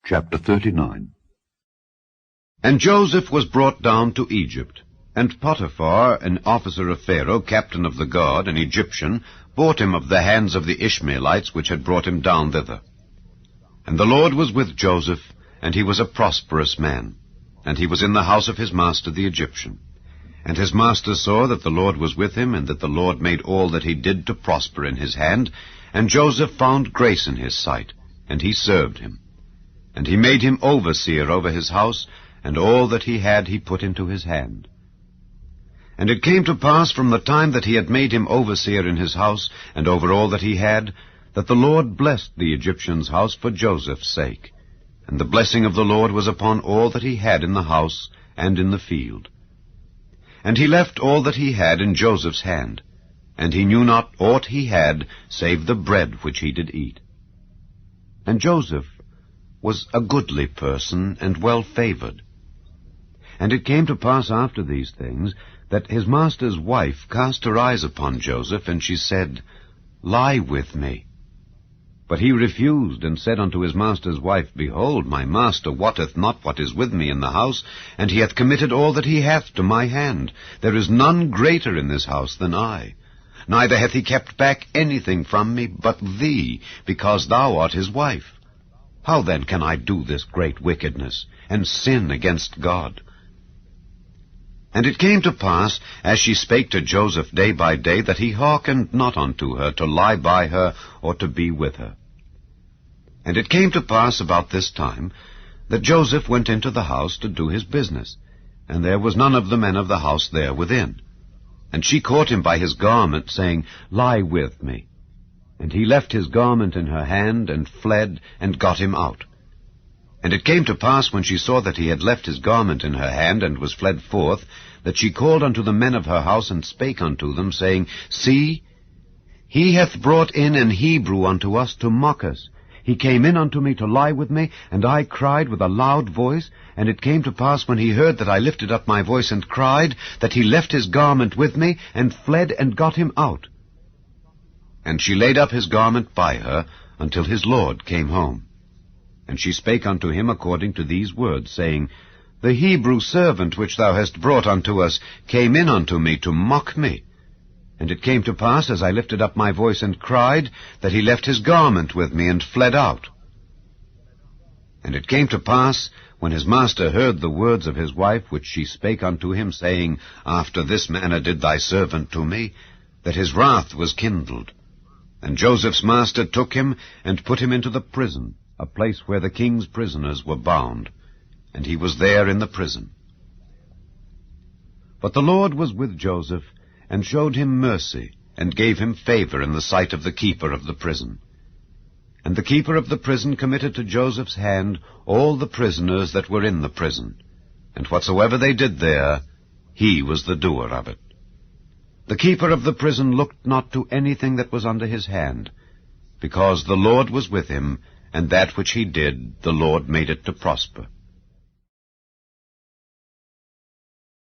Chapter 39. And Joseph was brought down to Egypt, and Potiphar, an officer of Pharaoh, captain of the guard, an Egyptian, bought him of the hands of the Ishmaelites which had brought him down thither. And the Lord was with Joseph, and he was a prosperous man, and he was in the house of his master the Egyptian. And his master saw that the Lord was with him, and that the Lord made all that he did to prosper in his hand, and Joseph found grace in his sight, and he served him. And he made him overseer over his house, and all that he had he put into his hand. And it came to pass from the time that he had made him overseer in his house, and over all that he had, that the Lord blessed the Egyptian's house for Joseph's sake. And the blessing of the Lord was upon all that he had in the house and in the field. And he left all that he had in Joseph's hand, and he knew not aught he had, save the bread which he did eat. And Joseph was a goodly person, and well-favored. And it came to pass after these things, that his master's wife cast her eyes upon Joseph, and she said, Lie with me. But he refused, and said unto his master's wife, Behold, my master wotteth not what is with me in the house, and he hath committed all that he hath to my hand. There is none greater in this house than I. Neither hath he kept back anything from me but thee, because thou art his wife. How then can I do this great wickedness, and sin against God? And it came to pass, as she spake to Joseph day by day, that he hearkened not unto her, to lie by her, or to be with her. And it came to pass about this time, that Joseph went into the house to do his business, and there was none of the men of the house there within. And she caught him by his garment, saying, Lie with me. And he left his garment in her hand, and fled, and got him out. And it came to pass, when she saw that he had left his garment in her hand, and was fled forth, that she called unto the men of her house, and spake unto them, saying, See, he hath brought in an Hebrew unto us to mock us. He came in unto me to lie with me, and I cried with a loud voice. And it came to pass, when he heard that I lifted up my voice and cried, that he left his garment with me, and fled, and got him out. And she laid up his garment by her, until his lord came home. And she spake unto him according to these words, saying, The Hebrew servant which thou hast brought unto us came in unto me to mock me. And it came to pass, as I lifted up my voice and cried, that he left his garment with me, and fled out. And it came to pass, when his master heard the words of his wife, which she spake unto him, saying, After this manner did thy servant to me, that his wrath was kindled. And Joseph's master took him, and put him into the prison, a place where the king's prisoners were bound, and he was there in the prison. But the Lord was with Joseph, and showed him mercy, and gave him favor in the sight of the keeper of the prison. And the keeper of the prison committed to Joseph's hand all the prisoners that were in the prison, and whatsoever they did there, he was the doer of it. The keeper of the prison looked not to anything that was under his hand, because the Lord was with him, and that which he did, the Lord made it to prosper.